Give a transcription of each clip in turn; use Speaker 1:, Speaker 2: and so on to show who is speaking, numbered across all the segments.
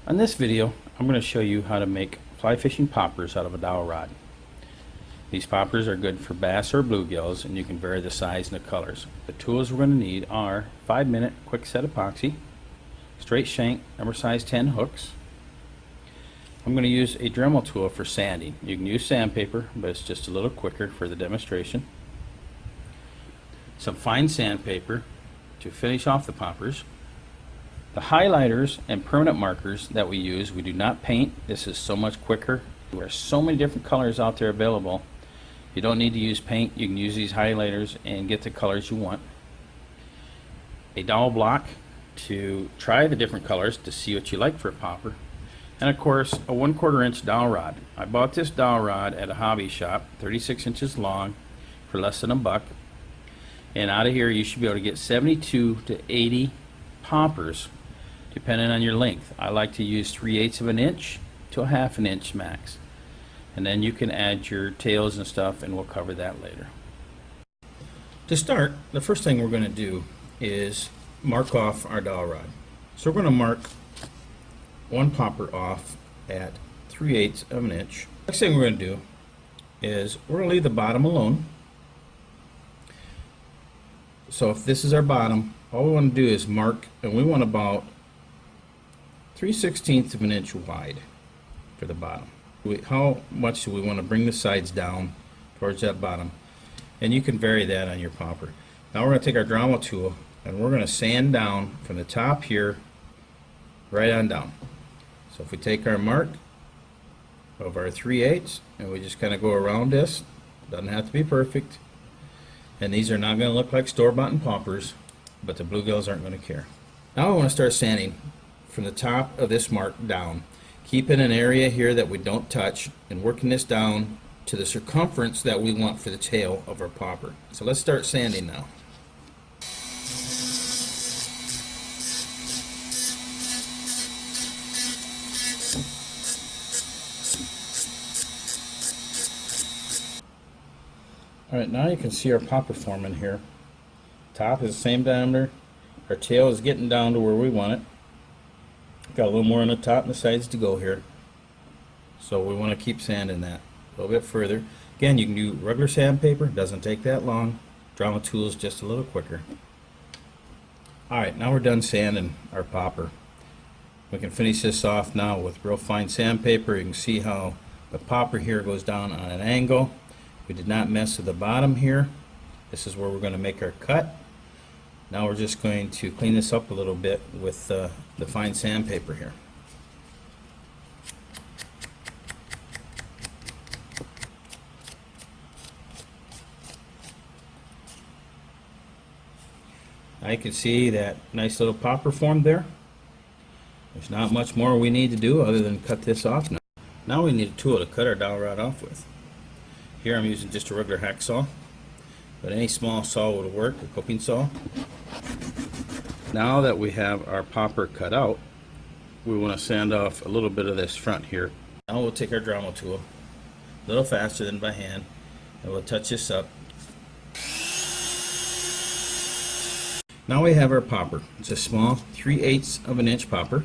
Speaker 1: On this video, I'm going to show you how to make fly fishing poppers out of a dowel rod. These poppers are good for bass or bluegills, and you can vary the size and the colors. The tools we're going to need are 5-minute quick set epoxy, straight shank number size 10 hooks. I'm going to use a Dremel tool for sanding. You can use sandpaper, but it's just a little quicker for the demonstration. Some fine sandpaper to finish off the poppers. The highlighters and permanent markers that we use, we do not paint. This is so much quicker. There are so many different colors out there available. You don't need to use paint. You can use these highlighters and get the colors you want. A dowel block to try the different colors to see what you like for a popper. And of course, a 1/4 inch dowel rod. I bought this dowel rod at a hobby shop, 36 inches long, for less than $1. And out of here, you should be able to get 72 to 80 poppers, depending on your length. I like to use 3/8 of an inch to a 1/2 an inch max. And then you can add your tails and stuff, and we'll cover that later. To start, the first thing we're going to do is mark off our dowel rod. So we're going to mark one popper off at 3/8 of an inch. Next thing we're going to do is we're going to leave the bottom alone. So if this is our bottom, all we want to do is mark, and we want about 3/16 of an inch wide for the bottom. How much do we want to bring the sides down towards that bottom? And you can vary that on your popper. Now we're going to take our Dremel tool and we're going to sand down from the top here right on down. So if we take our mark of our 3/8 and we just kind of go around this, doesn't have to be perfect. And these are not going to look like store-bought poppers, but the bluegills aren't going to care. Now I want to start sanding from the top of this mark down, keeping an area here that we don't touch, and working this down to the circumference that we want for the tail of our popper. So let's start sanding now. Alright, now you can see our popper forming here. Top is the same diameter. Our tail is getting down to where we want it. Got a little more on the top and the sides to go here. So we want to keep sanding that a little bit further. Again, you can do regular sandpaper. Doesn't take that long. Dremel tool is just a little quicker. Alright, now we're done sanding our popper. We can finish this off now with real fine sandpaper. You can see how the popper here goes down on an angle. We did not mess with the bottom here. This is where we're going to make our cut. Now we're just going to clean this up a little bit with the fine sandpaper here. Now you can see that nice little popper formed there. There's not much more we need to do other than cut this off now. Now we need a tool to cut our dowel rod off with. Here I'm using just a regular hacksaw, but any small saw would work, a coping saw. Now that we have our popper cut out, we want to sand off a little bit of this front here. Now we'll take our Dremel tool, a little faster than by hand, and we'll touch this up. Now we have our popper. It's a small 3/8 of an inch popper.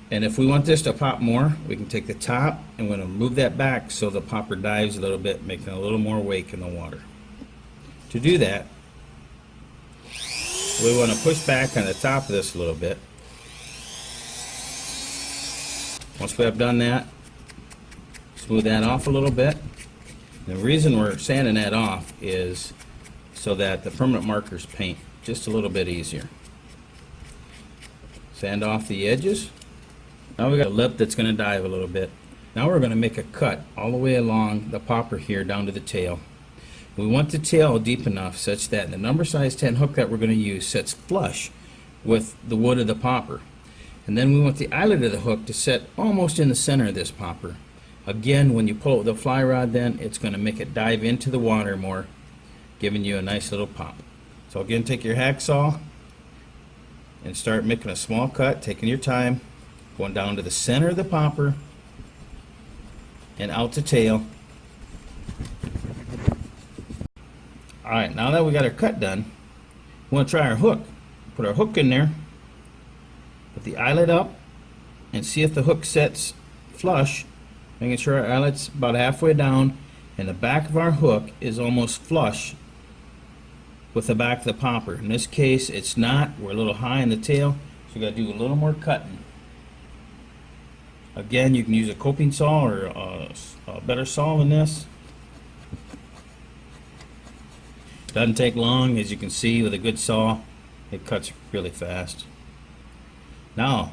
Speaker 1: And if we want this to pop more, we can take the top and we're going to move that back so the popper dives a little bit, making a little more wake in the water. To do that, we want to push back on the top of this a little bit. Once we have done that, smooth that off a little bit. And the reason we're sanding that off is so that the permanent markers paint just a little bit easier. Sand off the edges. Now we got a lip that's going to dive a little bit. Now we're going to make a cut all the way along the popper here down to the tail. We want the tail deep enough such that the number size 10 hook that we're going to use sets flush with the wood of the popper. And then we want the eyelet of the hook to set almost in the center of this popper. Again, when you pull it with a fly rod, then it's going to make it dive into the water more, giving you a nice little pop. So again, take your hacksaw and start making a small cut, taking your time, going down to the center of the popper and out the tail. Alright, now that we got our cut done, we want to try our hook. Put our hook in there, put the eyelet up, and see if the hook sets flush, making sure our eyelet's about halfway down and the back of our hook is almost flush with the back of the popper. In this case it's not, we're a little high in the tail, so we got to do a little more cutting. Again, you can use a coping saw or a better saw than this. Doesn't take long, as you can see with a good saw, it cuts really fast. Now,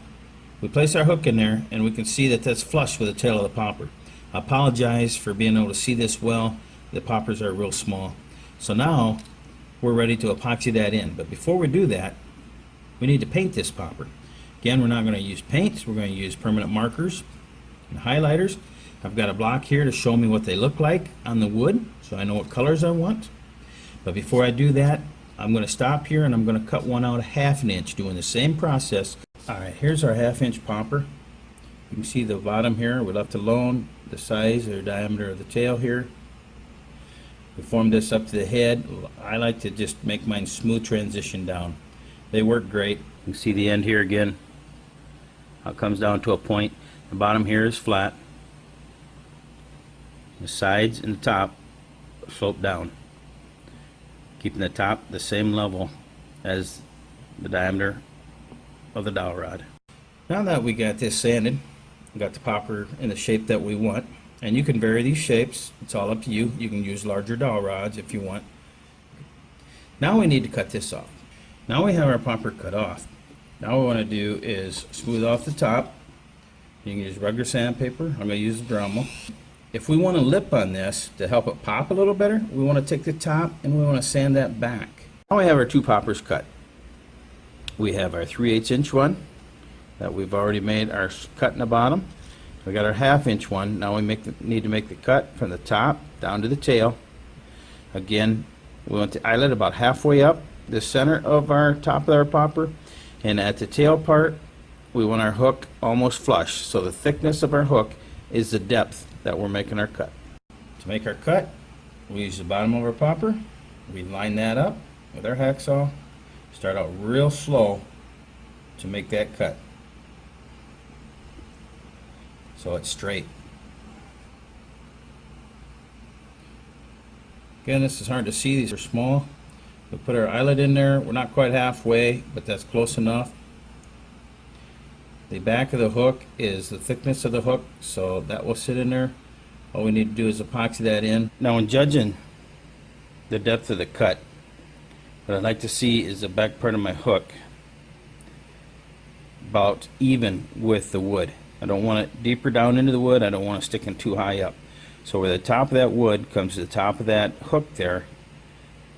Speaker 1: we place our hook in there and we can see that that's flush with the tail of the popper. I apologize for being able to see this well, the poppers are real small. So now, we're ready to epoxy that in. But before we do that, we need to paint this popper. Again, we're not going to use paints, we're going to use permanent markers and highlighters. I've got a block here to show me what they look like on the wood, so I know what colors I want. But before I do that, I'm going to stop here and I'm going to cut one out 1/2 inch, doing the same process. Alright, here's our 1/2 inch popper. You can see the bottom here, we left alone, the size or diameter of the tail here. We formed this up to the head. I like to just make mine smooth transition down. They work great. You can see the end here again. How it comes down to a point. The bottom here is flat. The sides and the top slope down, keeping the top the same level as the diameter of the dowel rod. Now that we got this sanded, we got the popper in the shape that we want, and you can vary these shapes. It's all up to you. You can use larger dowel rods if you want. Now we need to cut this off. Now we have our popper cut off. Now what we want to do is smooth off the top. You can use regular sandpaper. I'm going to use a Dremel. If we want a lip on this to help it pop a little better, we want to take the top and we want to sand that back. Now we have our two poppers cut. We have our 3/8 inch one that we've already made our cut in the bottom. We got our 1/2 inch one. Now we need to make the cut from the top down to the tail. Again, we want the eyelet about halfway up the center of our top of our popper, and at the tail part we want our hook almost flush, so the thickness of our hook is the depth that we're making our cut. To make our cut, we use the bottom of our popper. We line that up with our hacksaw. Start out real slow to make that cut so it's straight. Again, this is hard to see, these are small. We'll put our eyelet in there. We're not quite halfway, but that's close enough. The back of the hook is the thickness of the hook, so that will sit in there. All we need to do is epoxy that in. Now, when judging the depth of the cut, what I'd like to see is the back part of my hook about even with the wood. I don't want it deeper down into the wood. I don't want it sticking too high up. So where the top of that wood comes to the top of that hook there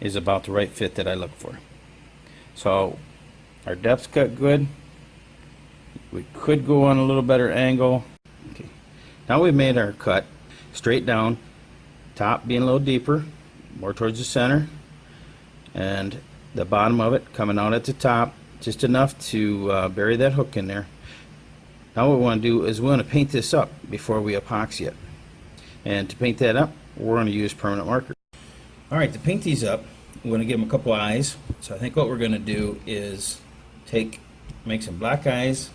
Speaker 1: is about the right fit that I look for. So our depth's cut good. We could go on a little better angle. Okay. Now we've made our cut straight down, top being a little deeper, more towards the center, and the bottom of it coming out at the top, just enough to bury that hook in there. Now what we want to do is we want to paint this up before we epoxy it. And to paint that up, we're going to use permanent marker. Alright, to paint these up, we're going to give them a couple eyes. So I think what we're going to do is make some black eyes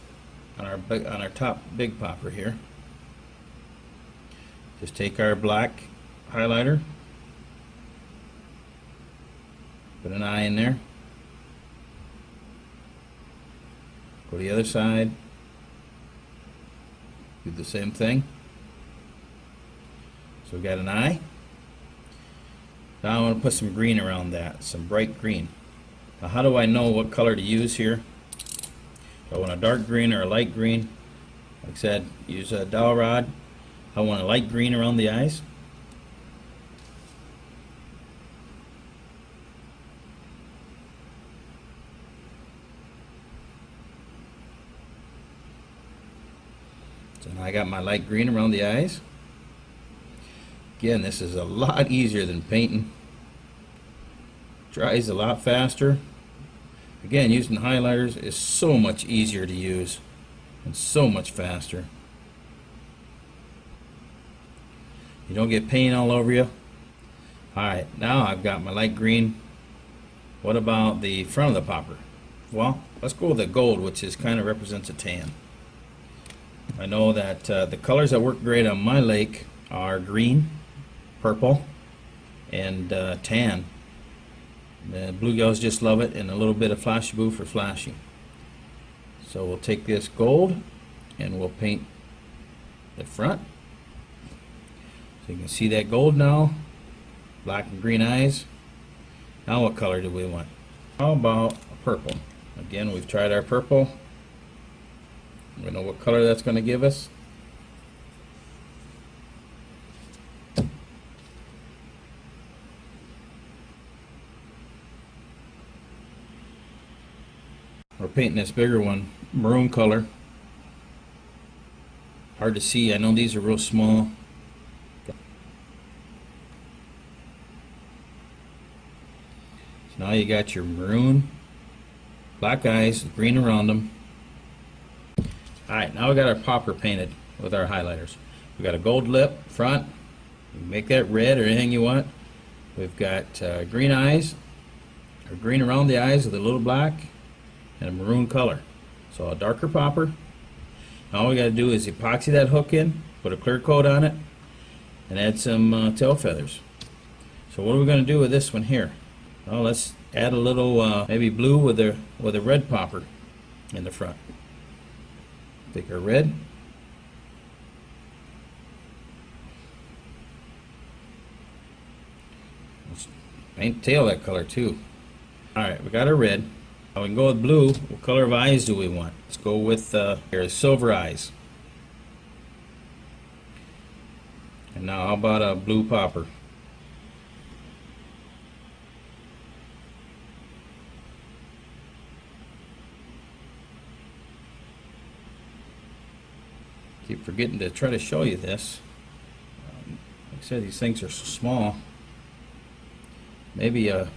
Speaker 1: on our top big popper here. Just take our black highlighter, put an eye in there, go to the other side, do the same thing. So we've got an eye. Now I want to put some green around that, some bright green. Now how do I know what color to use here? Do I want a dark green or a light green? Like I said, use a dowel rod. I want a light green around the eyes. So now I got my light green around the eyes. Again, this is a lot easier than painting. Dries a lot faster. Again, using highlighters is so much easier to use and so much faster. You don't get paint all over you. Alright, now I've got my light green. What about the front of the popper? Well, let's go with the gold, which is kind of represents a tan. I know that the colors that work great on my lake are green, purple, and tan. The bluegills just love it, and a little bit of flashy blue for flashy. So we'll take this gold and we'll paint the front. So you can see that gold now, black and green eyes. Now what color do we want? How about a purple? Again, we've tried our purple. We know what color that's going to give us. We're painting this bigger one, maroon color. Hard to see, I know these are real small. So now you got your maroon, black eyes, green around them. Alright, now we got our popper painted with our highlighters. We got a gold lip front. You can make that red or anything you want. We've got green eyes, or green around the eyes with a little black, and a maroon color. So a darker popper. Now all we got to do is epoxy that hook in, put a clear coat on it, and add some tail feathers. So what are we going to do with this one here? Well, let's add a little maybe blue with a red popper in the front. Take our red. Let's paint tail that color too. Alright, we got our red. Now we can go with blue. What color of eyes do we want? Let's go with silver eyes. And now how about a blue popper? Keep forgetting to try to show you this. Like I said, these things are so small. Maybe a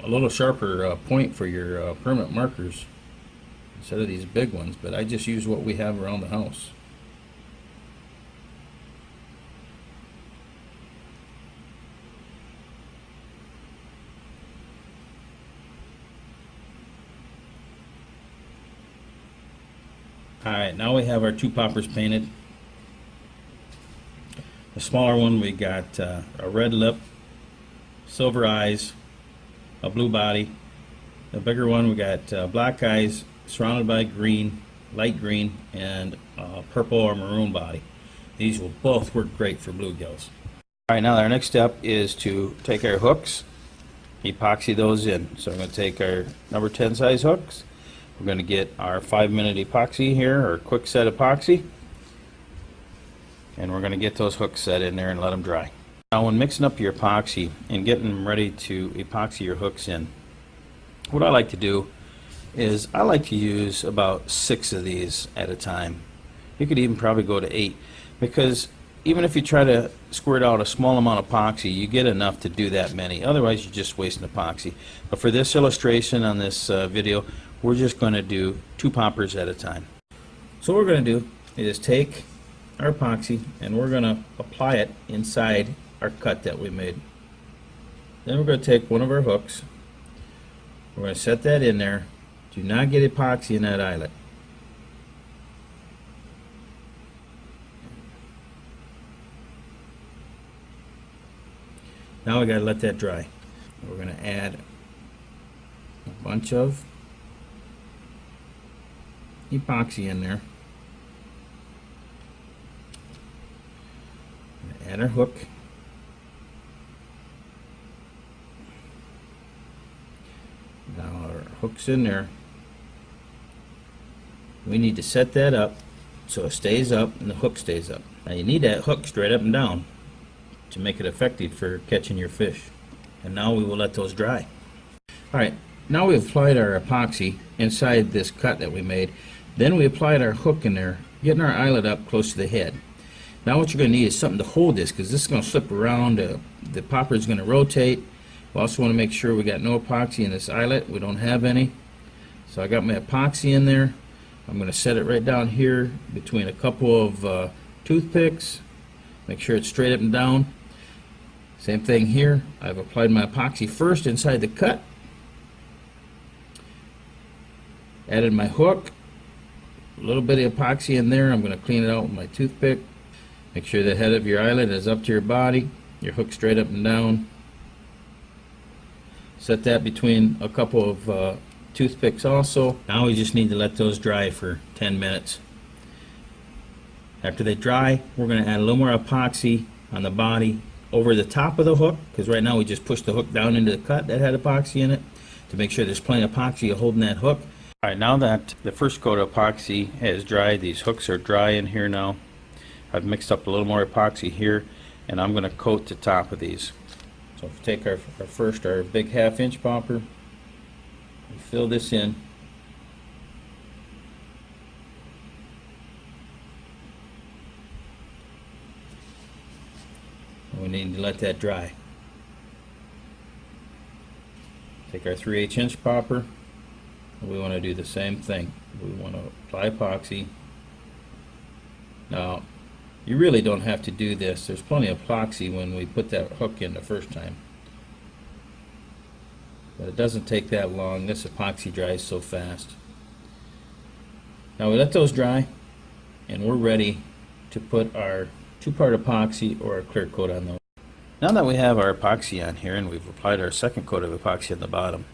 Speaker 1: little sharper point for your permanent markers instead of these big ones, but I just use what we have around the house. Alright, now we have our two poppers painted. The smaller one, we got a red lip, silver eyes, a blue body. The bigger one, we got black eyes surrounded by green, light green, and purple or maroon body. These will both work great for bluegills. Alright, now our next step is to take our hooks, epoxy those in. So I'm going to take our number 10 size hooks. We're going to get our 5-minute epoxy here, or quick set epoxy, and we're going to get those hooks set in there and let them dry. Now when mixing up your epoxy and getting them ready to epoxy your hooks in, what I like to do is I like to use about 6 of these at a time. You could even probably go to 8, because even if you try to squirt out a small amount of epoxy, you get enough to do that many. Otherwise you're just wasting epoxy. But for this illustration on this video, we're just going to do 2 poppers at a time. So what we're going to do is take our epoxy and we're going to apply it inside our cut that we made. Then we're going to take one of our hooks. We're going to set that in there. Do not get epoxy in that eyelet. Now we got to let that dry. We're going to add a bunch of epoxy in there. Add our hook. Now our hook's in there. We need to set that up so it stays up and the hook stays up. Now you need that hook straight up and down to make it effective for catching your fish. And now we will let those dry. Alright, now we've applied our epoxy inside this cut that we made. Then we applied our hook in there, getting our eyelet up close to the head. Now what you're going to need is something to hold this, because this is going to slip around. The popper is going to rotate. We also want to make sure we got no epoxy in this eyelet. We don't have any. So I got my epoxy in there. I'm going to set it right down here between a couple of toothpicks. Make sure it's straight up and down. Same thing here. I've applied my epoxy first inside the cut. Added my hook. a little bit of epoxy in there. I'm going to clean it out with my toothpick. Make sure the head of your eyelet is up to your body, your hook straight up and down. Set that between a couple of toothpicks also. Now we just need to let those dry for 10 minutes. After they dry, we're going to add a little more epoxy on the body over the top of the hook, because right now we just pushed the hook down into the cut that had epoxy in it to make sure there's plenty of epoxy holding that hook. Alright, now that the first coat of epoxy has dried, these hooks are dry in here now. I've mixed up a little more epoxy here, and I'm going to coat the top of these. So if we take our big 1/2 inch popper, we fill this in. We need to let that dry. Take our 3/8 inch popper, and we want to do the same thing. We want to apply epoxy. Now, you really don't have to do this. There's plenty of epoxy when we put that hook in the first time. But it doesn't take that long. This epoxy dries so fast. Now we let those dry, and we're ready to put our 2-part epoxy or a clear coat on those. Now that we have our epoxy on here and we've applied our second coat of epoxy on the bottom,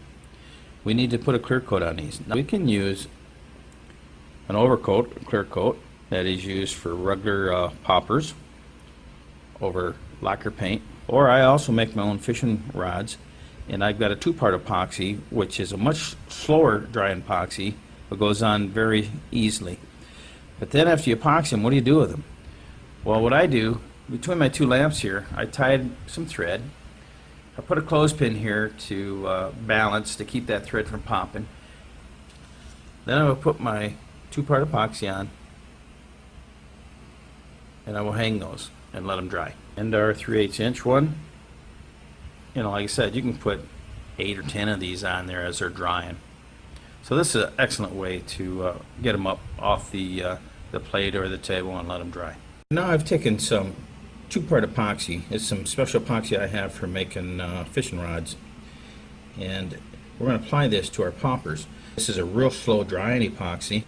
Speaker 1: we need to put a clear coat on these. Now we can use an overcoat, a clear coat, that is used for regular poppers over lacquer paint. Or I also make my own fishing rods, and I've got a 2-part epoxy, which is a much slower drying epoxy, but goes on very easily. But then after you epoxy them, what do you do with them? Well, what I do, between my 2 lamps here, I tied some thread. I put a clothespin here to balance, to keep that thread from popping. Then I will put my 2-part epoxy on, and I will hang those and let them dry. And our 3/8 inch one, you know, like I said, you can put 8 or 10 of these on there as they're drying. So this is an excellent way to get them up off the plate or the table and let them dry. Now I've taken some 2-part epoxy. It's some special epoxy I have for making fishing rods, and we're going to apply this to our poppers. This is a real slow drying epoxy.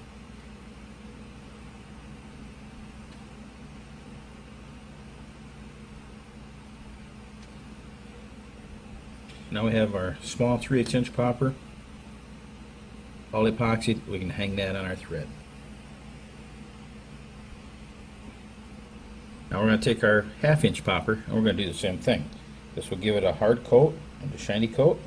Speaker 1: Now we have our small 3/8 inch popper, all epoxied. We can hang that on our thread. Now we're going to take our 1/2 inch popper and we're going to do the same thing. This will give it a hard coat and a shiny coat.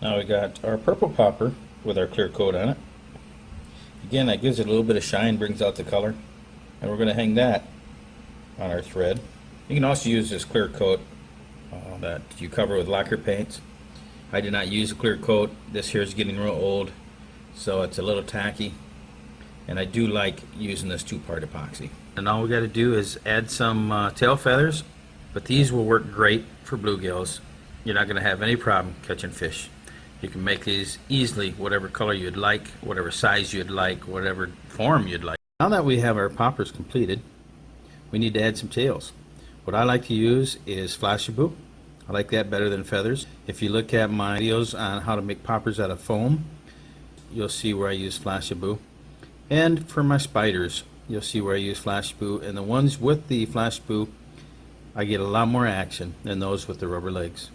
Speaker 1: Now we got our purple popper with our clear coat on it. Again, that gives it a little bit of shine, brings out the color. And we're going to hang that on our thread. You can also use this clear coat that you cover with lacquer paints. I did not use a clear coat. This here is getting real old, so it's a little tacky, and I do like using this 2-part epoxy. And all we got to do is add some tail feathers, but these will work great for bluegills. You're not going to have any problem catching fish. You can make these easily whatever color you'd like, whatever size you'd like, whatever form you'd like. Now that we have our poppers completed, we need to add some tails. What I like to use is Flashaboo. I like that better than feathers. If you look at my videos on how to make poppers out of foam, you'll see where I use Flashaboo. And for my spiders, you'll see where I use Flashaboo. And the ones with the Flashaboo, I get a lot more action than those with the rubber legs.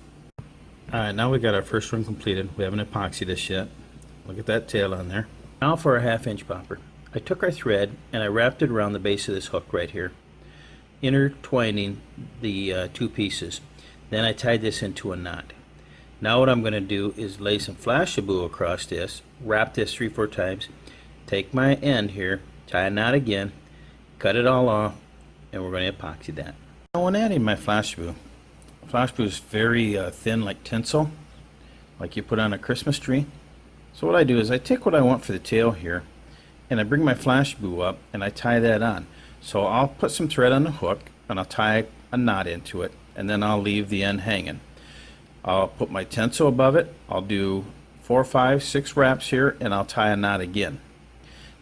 Speaker 1: Alright, now we got our first one completed. We haven't epoxied this yet. Look at that tail on there. Now for our 1/2 inch popper. I took our thread and I wrapped it around the base of this hook right here, intertwining the 2 pieces. Then I tied this into a knot. Now what I'm going to do is lay some Flashaboo across this, wrap this 3-4 times, take my end here, tie a knot again, cut it all off, and we're going to epoxy that. Now when adding my Flashaboo is very thin, like tinsel, like you put on a Christmas tree. So what I do is I take what I want for the tail here, and I bring my Flashaboo up and I tie that on. So I'll put some thread on the hook and I'll tie a knot into it, and then I'll leave the end hanging. I'll put my tinsel above it. I'll do 4, 5, 6 wraps here, and I'll tie a knot again.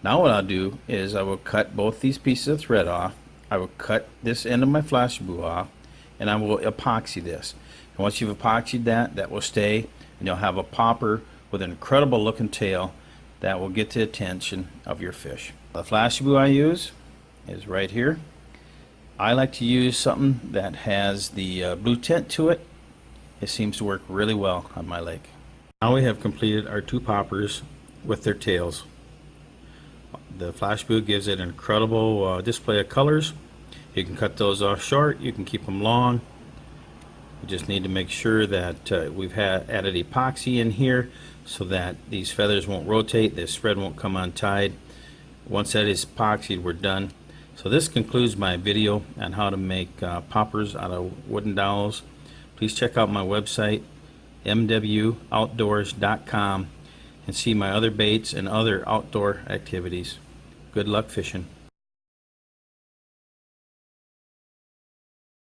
Speaker 1: Now what I'll do is I will cut both these pieces of thread off. I will cut this end of my Flashaboo off, and I will epoxy this. And once you've epoxied that, that will stay, and you'll have a popper with an incredible looking tail that will get the attention of your fish. The flash blue I use is right here. I like to use something that has the blue tint to it. It seems to work really well on my lake. Now we have completed our 2 poppers with their tails. The flash blue gives it an incredible display of colors. You can cut those off short, you can keep them long. You just need to make sure that we've added epoxy in here so that these feathers won't rotate, this thread won't come untied. Once that is epoxied, we're done. So this concludes my video on how to make poppers out of wooden dowels. Please check out my website, mwoutdoors.com, and see my other baits and other outdoor activities. Good luck fishing.